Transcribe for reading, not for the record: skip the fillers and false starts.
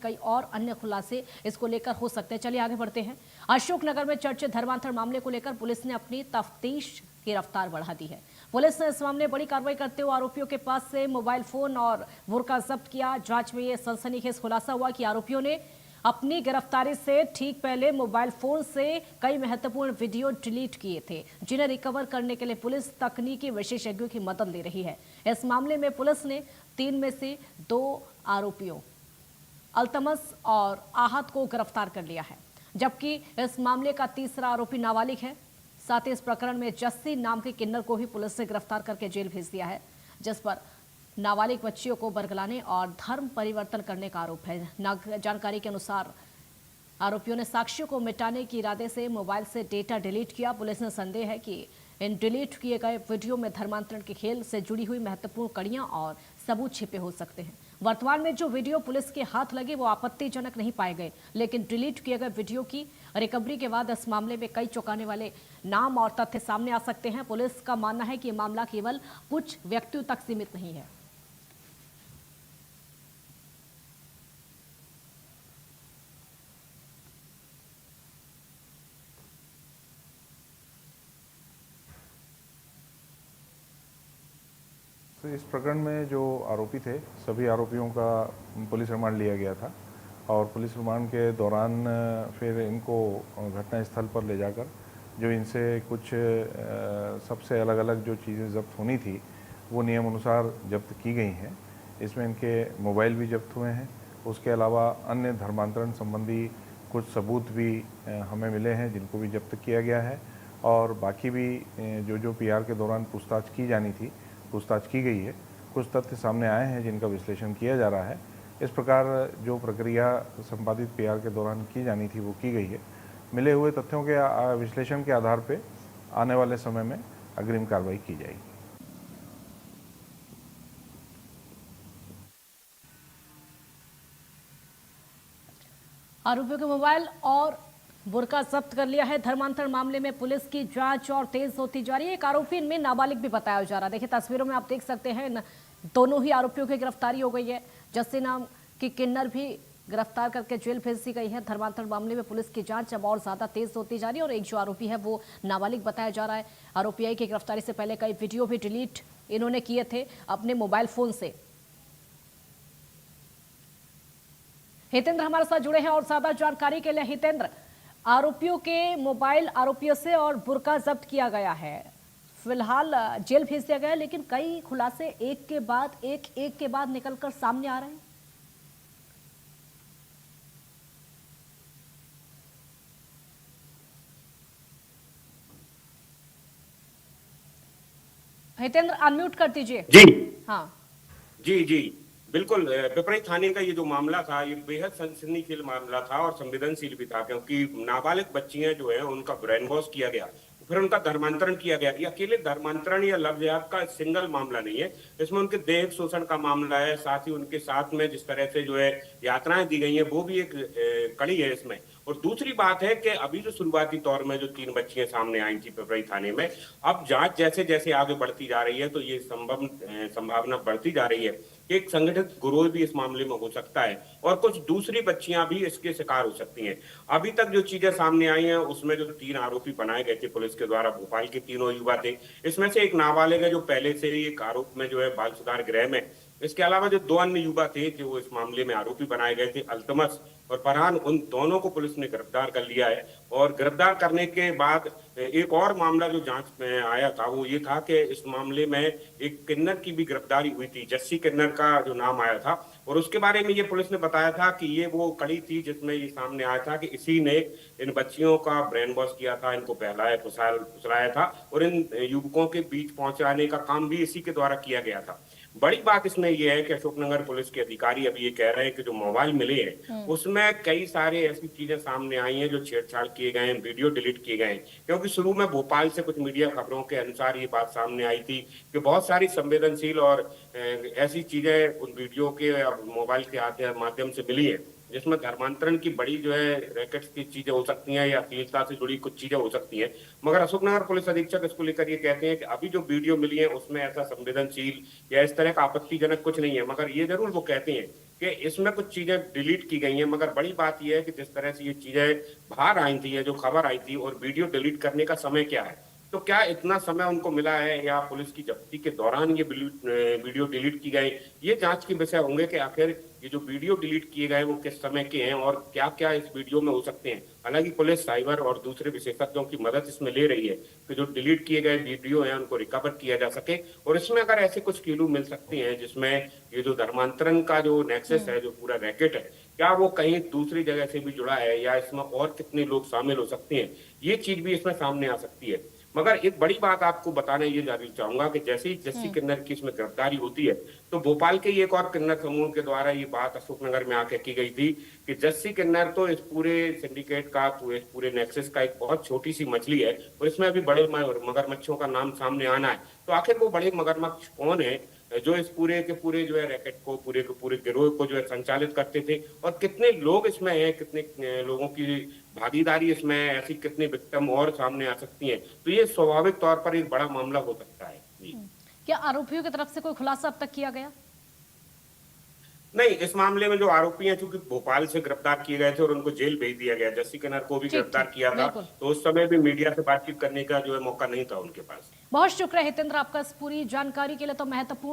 कई और अन्य खुलासे इसको लेकर हो सकते हैं। चलिए आगे बढ़ते हैं। अशोकनगर में चर्चित धर्मांतरण मामले को लेकर पुलिस ने अपनी तफ्तीश की रफ्तार बढ़ा दी है। पुलिस ने इस मामले में बड़ी कार्रवाई करते हुए आरोपियों के पास से मोबाइल फोन और बुर्का जब्त किया। जांच में यह सनसनीखेज खुलासा हुआ कि आरोपियों ने अपनी गिरफ्तारी से ठीक पहले मोबाइल फोन से कई महत्वपूर्ण वीडियो डिलीट किए थे, जिन्हें रिकवर करने के लिए पुलिस तकनीकी विशेषज्ञों की मदद ले रही है। इस मामले में पुलिस ने 3 में से 2 आरोपियों अल्तमस और आहत को गिरफ्तार कर लिया है, जबकि इस मामले का तीसरा आरोपी नाबालिग है। साथ ही इस प्रकरण में जस्सी नाम के किन्नर को भी पुलिस ने गिरफ्तार करके जेल भेज दिया है, जिस पर नाबालिग बच्चियों को बरगलाने और धर्म परिवर्तन करने का आरोप है। जानकारी के अनुसार आरोपियों ने साक्ष्यों को मिटाने के इरादे से मोबाइल से डेटा डिलीट किया। पुलिस ने संदेह है कि इन डिलीट किए गए वीडियो में धर्मांतरण के खेल से जुड़ी हुई महत्वपूर्ण कड़ियां और सबूत छिपे हो सकते हैं। वर्तमान में जो वीडियो पुलिस के हाथ लगे वो आपत्तिजनक नहीं पाए गए, लेकिन डिलीट किए गए वीडियो की रिकवरी के बाद इस मामले में कई चौंकाने वाले नाम और तथ्य सामने आ सकते हैं। पुलिस का मानना है कि ये मामला केवल कुछ व्यक्तियों तक सीमित नहीं है। तो इस प्रकरण में जो आरोपी थे, सभी आरोपियों का पुलिस रिमांड लिया गया था और पुलिस रिमांड के दौरान फिर इनको घटना स्थल पर ले जाकर जो इनसे कुछ सबसे अलग अलग जो चीज़ें जब्त होनी थी वो नियम अनुसार जब्त की गई हैं। इसमें इनके मोबाइल भी जब्त हुए हैं। उसके अलावा अन्य धर्मांतरण संबंधी कुछ सबूत भी हमें मिले हैं, जिनको भी जब्त किया गया है और बाकी भी जो पीआर के दौरान पूछताछ की जानी थी पूछताछ की गई है। कुछ तथ्य सामने आए हैं जिनका विश्लेषण किया जा रहा है। इस प्रकार जो प्रक्रिया संपादित पीआर के दौरान की जानी थी वो की गई है। मिले हुए तथ्यों के विश्लेषण के आधार पर आने वाले समय में अग्रिम कार्रवाई की जाएगी। आरोपियों के मोबाइल और बुर्का जब्त कर लिया है। धर्मांतरण मामले में पुलिस की जांच और तेज होती जा रही है। एक आरोपी इनमें नाबालिग भी बताया जा रहा है। देखिए तस्वीरों में आप देख सकते हैं, दोनों ही आरोपियों की गिरफ्तारी हो गई है। जस्सी नाम की किन्नर भी गिरफ्तार करके जेल भेज दी गई है। धर्मांतरण मामले में पुलिस की जांच अब और ज्यादा तेज होती जा रही है और एक जो आरोपी है वो नाबालिग बताया जा रहा है। आरोपी की गिरफ्तारी से पहले कई वीडियो भी डिलीट इन्होंने किए थे अपने मोबाइल फोन से। हितेंद्र हमारे साथ जुड़े हैं और ज्यादा जानकारी के लिए। हितेंद्र, आरोपियों के मोबाइल आरोपियों से और बुर्का जब्त किया गया है, फिलहाल जेल भेज दिया गया है, लेकिन कई खुलासे एक के बाद निकलकर सामने आ रहे हैं। हितेंद्र अनम्यूट कर दीजिए। जी हाँ जी बिल्कुल। पिपराइच थाने का ये जो मामला था ये बेहद सनसनीखेज मामला था और संवेदनशील भी था, क्योंकि नाबालिग बच्चियां जो है उनका ब्रेन वॉश किया गया, फिर उनका धर्मांतरण किया गया। ये अकेले धर्मांतरण या लव जिहाद का सिंगल मामला नहीं है, इसमें उनके दैहिक शोषण का मामला है। साथ ही उनके साथ में जिस तरह से जो है यात्राएं दी गई हैं वो भी एक कड़ी है इसमें। और दूसरी बात है कि अभी जो शुरुआती तौर में जो 3 बच्चियां सामने आई थी पिपराइच थाने में, अब जांच जैसे जैसे आगे बढ़ती जा रही है तो ये संभावना बढ़ती जा रही है कि एक संगठित गिरोह भी इस मामले में हो सकता है और कुछ दूसरी बच्चियां भी इसके शिकार हो सकती हैं। अभी तक जो चीजें सामने आई हैं उसमें जो 3 आरोपी बनाए गए थे पुलिस के द्वारा, भोपाल के तीनों युवा थे। इसमें से एक नाबालिग है जो पहले से ही एक आरोप में जो है बाल सुधार गृह में। इसके अलावा जो 2 अन्य युवा थे जो इस मामले में आरोपी बनाए गए थे, अल्तमस और फरहान, उन दोनों को पुलिस ने गिरफ्तार कर लिया है। और गिरफ्तार करने के बाद एक और मामला जो जांच में आया था वो ये था कि इस मामले में एक किन्नर की भी गिरफ्तारी हुई थी, जस्सी किन्नर का जो नाम आया था। और उसके बारे में ये पुलिस ने बताया था कि ये वो कड़ी थी जिसमें ये सामने आया था कि इसी ने इन बच्चियों का ब्रेन वॉश किया था, इनको बहलाया फुसलाया था और इन युवकों के बीच पहुंचाने का काम भी इसी के द्वारा किया गया था। बड़ी बात इसमें यह है कि अशोकनगर पुलिस के अधिकारी अभी ये कह रहे हैं कि जो मोबाइल मिले हैं उसमें कई सारे ऐसी चीजें सामने आई हैं जो छेड़छाड़ किए गए हैं, वीडियो डिलीट किए गए हैं। क्योंकि शुरू में भोपाल से कुछ मीडिया खबरों के अनुसार ये बात सामने आई थी कि बहुत सारी संवेदनशील और ऐसी चीजें उन वीडियो के मोबाइल के माध्यम से मिली है जिसमें धर्मांतरण की बड़ी जो है रैकेट्स की चीजें हो सकती हैं या अश्लीलता से जुड़ी कुछ चीजें हो सकती हैं। मगर अशोकनगर पुलिस अधीक्षक इसको लेकर ये कहते हैं कि अभी जो वीडियो मिली है उसमें ऐसा संवेदनशील या इस तरह का आपत्तिजनक कुछ नहीं है। मगर ये जरूर वो कहते हैं कि इसमें कुछ चीजें डिलीट की गई हैं, मगर बड़ी बात यह है कि जिस तरह से ये चीजें बाहर आई थी, ये जो खबर आई थी, और वीडियो डिलीट करने का समय क्या है, तो क्या इतना समय उनको मिला है या पुलिस की जब्ती के दौरान ये वीडियो डिलीट की गई, ये जांच के विषय होंगे कि आखिर ये जो वीडियो डिलीट किए गए वो किस समय के हैं और क्या क्या इस वीडियो में हो सकते हैं। हालांकि पुलिस साइबर और दूसरे विशेषज्ञों की मदद इसमें ले रही है कि जो डिलीट किए गए वीडियो हैं उनको रिकवर किया जा सके, और इसमें अगर ऐसे कुछ क्लू मिल सकते हैं जिसमें ये जो धर्मांतरण का जो नेक्सस है, जो पूरा रैकेट है, क्या वो कहीं दूसरी जगह से भी जुड़ा है या इसमें और कितने लोग शामिल हो सकते हैं, ये चीज भी इसमें सामने आ सकती है। मगर एक बड़ी बात आपको बताना ये जारी चाहूंगा कि जैसे ही जस्सी किन्नर की इसमें गिरफ्तारी होती है, तो भोपाल के ही एक और किन्नर समूह के द्वारा ये बात अशोकनगर में आके की गई थी कि जस्सी किन्नर तो इस पूरे सिंडिकेट का, इस पूरे नेक्सस का एक बहुत छोटी सी मछली है, और इसमें अभी बड़े मगरमच्छों का नाम सामने आना है। तो आखिर वो बड़े मगरमच्छ कौन है जो इस पूरे के पूरे जो है रैकेट को, पूरे के पूरे गिरोह को जो है संचालित करते थे, और कितने लोग इसमें हैं, कितने लोगों की भागीदारी इसमें, ऐसी कितनी विक्टिम और सामने आ सकती हैं। तो ये स्वाभाविक तौर पर एक बड़ा मामला हो सकता है। जी। क्या आरोपियों की तरफ से कोई खुलासा अब तक किया गया? नहीं, इस मामले में जो आरोपी हैं, चूंकि भोपाल से गिरफ्तार किए गए थे और उनको जेल भेज दिया गया, जस्सी किन्नर को भी ठीक गिरफ्तार ठीक, किया था, बिल्कुल। तो उस समय भी मीडिया से बातचीत करने का जो है मौका नहीं था उनके पास। बहुत शुक्रिया हितेंद्र आपका इस पूरी जानकारी के लिए। तो महत्वपूर्ण